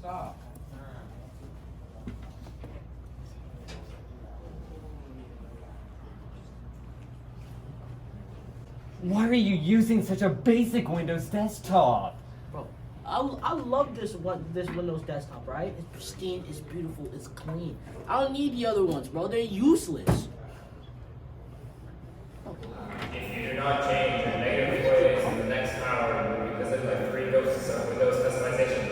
Stop. Why are you using such a basic Windows desktop? Bro, I love this Windows desktop, right? It's pristine, it's beautiful, it's clean. I don't need the other ones, bro. They're useless. If you do not change your negative ways in the next hour, you will be visited by 3 ghosts of Windows customization.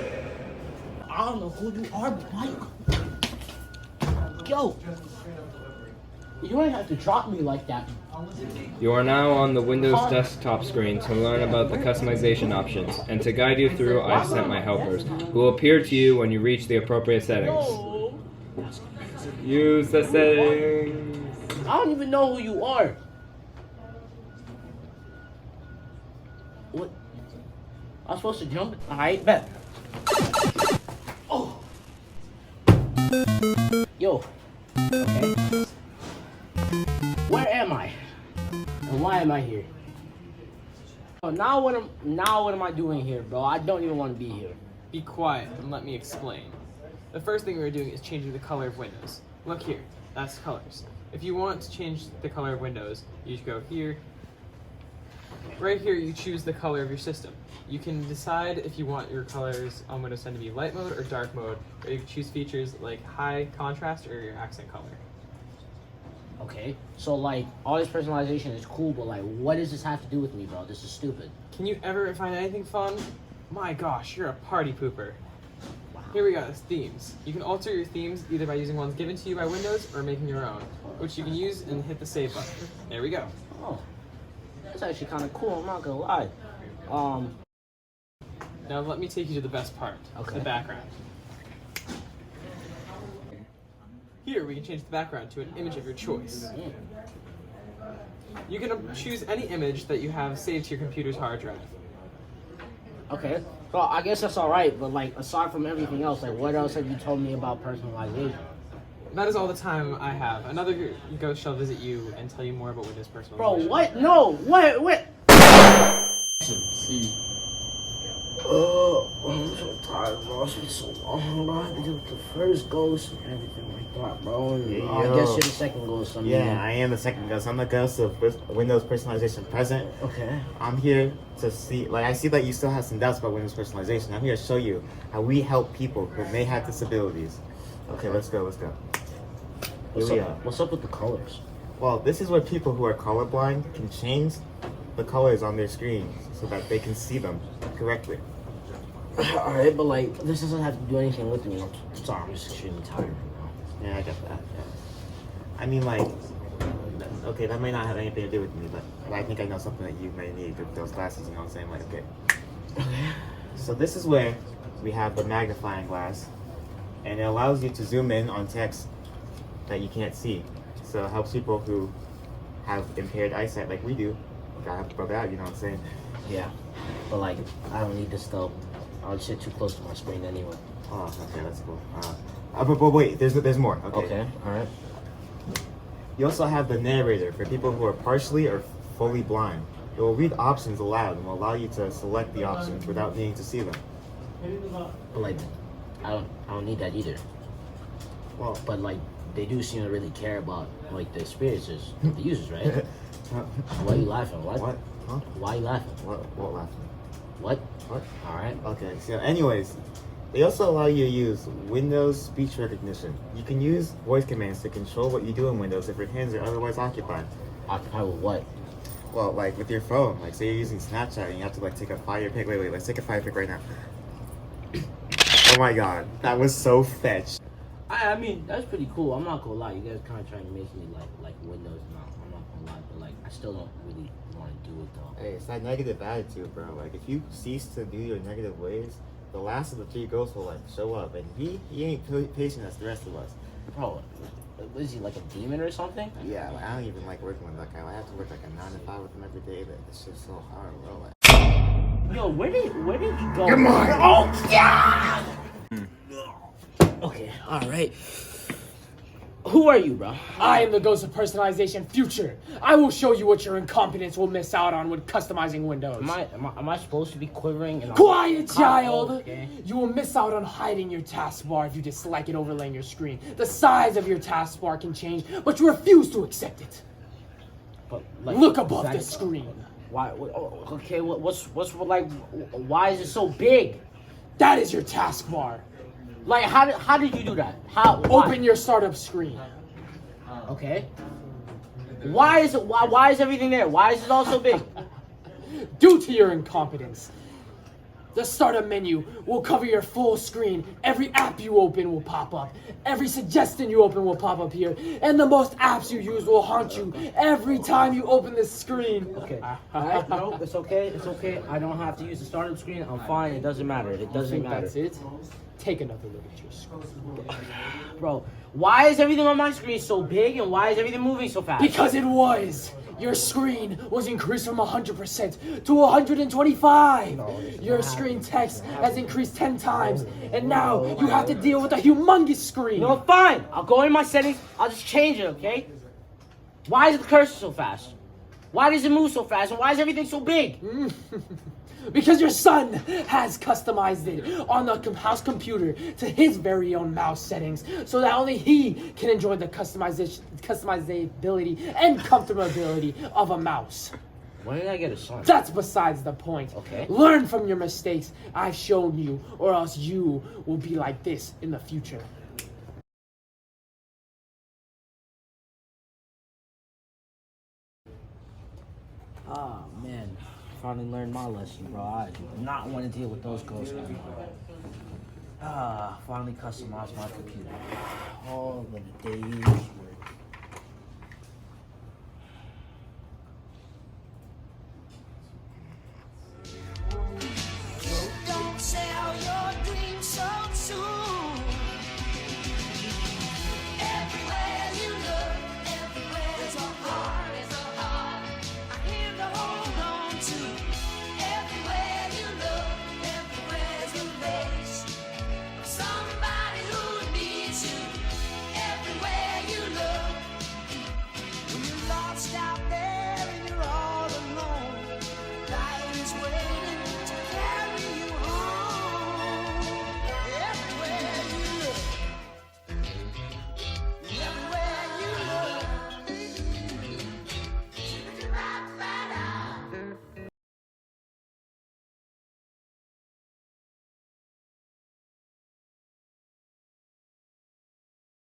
I don't know who you are, but yo, you don't have to drop me like that. You are now on the Windows desktop screen to learn about the customization options, and to guide you through I have sent my helpers, who will appear to you when you reach the appropriate settings. Use the settings. I don't even know who you are. What? I'm supposed to jump? Alright, bet. Oh. Yo. Okay. Where am I? And why am I here? Oh, now what am I doing here, bro? I don't even want to be here. Be quiet and let me explain. The first thing we're doing is changing the color of Windows. Look here, that's colors. If you want to change the color of Windows, you just go here. Right here, you choose the color of your system. You can decide if you want your colors on Windows 10 to be light mode or dark mode, or you can choose features like high contrast or your accent color. Okay, so like all this personalization is cool, but like what does this have to do with me, bro? This is stupid. Can you ever find anything fun? My gosh, you're a party pooper. Here we go, it's themes. You can alter your themes either by using ones given to you by Windows or making your own, which you can use and hit the save button. There we go. Oh, that's actually kind of cool, I'm not gonna lie. Now let me take you to the best part, Okay. the background. Here we can change the background to an image of your choice. You can choose any image that you have saved to your computer's hard drive. Okay, well, I guess that's alright, but like, aside from everything else, like, what else have you told me about personalization? That is all the time I have. Another ghost shall visit you and tell you more about Windows personalization. Bro, what? No, what? See. I'm so tired, bro. It's been so long, bro. I had to deal with the first ghost and everything like that, bro. And, I guess you're the second ghost. I am the second ghost. I'm the ghost of Windows Personalization Present. Okay. I'm here to see, I see that you still have some doubts about Windows Personalization. I'm here to show you how we help people who may have disabilities. Okay, let's go. What's up with the colors? Well, this is where people who are colorblind can change the colors on their screens so that they can see them correctly. Alright, but like, this doesn't have to do anything with me. I'm sorry, I'm just extremely tired right now. Yeah, I get that. Yeah. I mean, okay, that may not have anything to do with me, but I think I know something that you may need with those glasses, you know what I'm saying? Like, okay. So this is where we have the magnifying glass, and it allows you to zoom in on text that you can't see. So it helps people who have impaired eyesight like we do. Gotta have to rub it out, you know what I'm saying? Yeah, but like, I don't need this though. I'll sit too close to my screen anyway. Oh, okay, that's cool. But wait, there's more. Okay, alright. You also have the narrator for people who are partially or fully blind. It will read options aloud and will allow you to select the options without needing to see them. But like, I don't need that either. Well, But like, they do seem to really care about like the experiences of the users, right? Why are you laughing? What? What? Huh? Why are you laughing? What laughing? What? What? Alright. Okay, so anyways, they also allow you to use Windows speech recognition. You can use voice commands to control what you do in Windows if your hands are otherwise occupied. Occupied with what? Well, like with your phone, like say you're using Snapchat and you have to like take a fire pic. Wait, let's take a fire pic right now. Oh my god, that was so fetch. I mean, that's pretty cool. I'm not gonna lie. You guys kind of trying to make me like Windows now. I'm not gonna lie, but like, I still don't really want to do it though. Hey, it's that negative attitude, bro. Like if you cease to do your negative ways, the last of the 3 ghosts will like show up, and he ain't patient as the rest of us. Bro, what is he, like a demon or something? Yeah, like, I don't even like working with that guy. I have to work like a 9 to 5 with him every day. But it's just so hard, bro. Like, Yo, where did he go? come on! Oh yeah! Okay, alright. Who are you, bro? I am the ghost of personalization future. I will show you what your incompetence will miss out on with customizing Windows. Am I supposed to be quivering? And Quiet, child! Okay. You will miss out on hiding your taskbar if you dislike it overlaying your screen. The size of your taskbar can change, but you refuse to accept it. But, Look above the screen. Why? Okay. What's like? Why is it so big? That is your taskbar. Like, how did you do that? How? Why? Open your startup screen. Okay. Why is everything there? Why is it all so big? Due to your incompetence, the startup menu will cover your full screen. Every app you open will pop up. Every suggestion you open will pop up here. And the most apps you use will haunt you every time you open this screen. Okay. Alright, no, it's okay. It's okay. I don't have to use the startup screen. I'm fine. It doesn't matter. It doesn't matter. That's it. Take another look at your screen. Bro, why is everything on my screen so big and why is everything moving so fast? Because it was. Your screen was increased from 100% to 125. Your screen text has increased 10 times, and now you have to deal with a humongous screen. No, fine. I'll go in my settings. I'll just change it, okay? Why is the cursor so fast? Why does it move so fast? And why is everything so big? Because your son has customized it on the house computer to his very own mouse settings, so that only he can enjoy the customizability and comfortability of a mouse. When did I get a son? That's besides the point. Okay. Learn from your mistakes I've shown you, or else you will be like this in the future. Oh, man. Finally learned my lesson, bro. I do not want to deal with those ghosts anymore. Finally customized my computer. All of the days were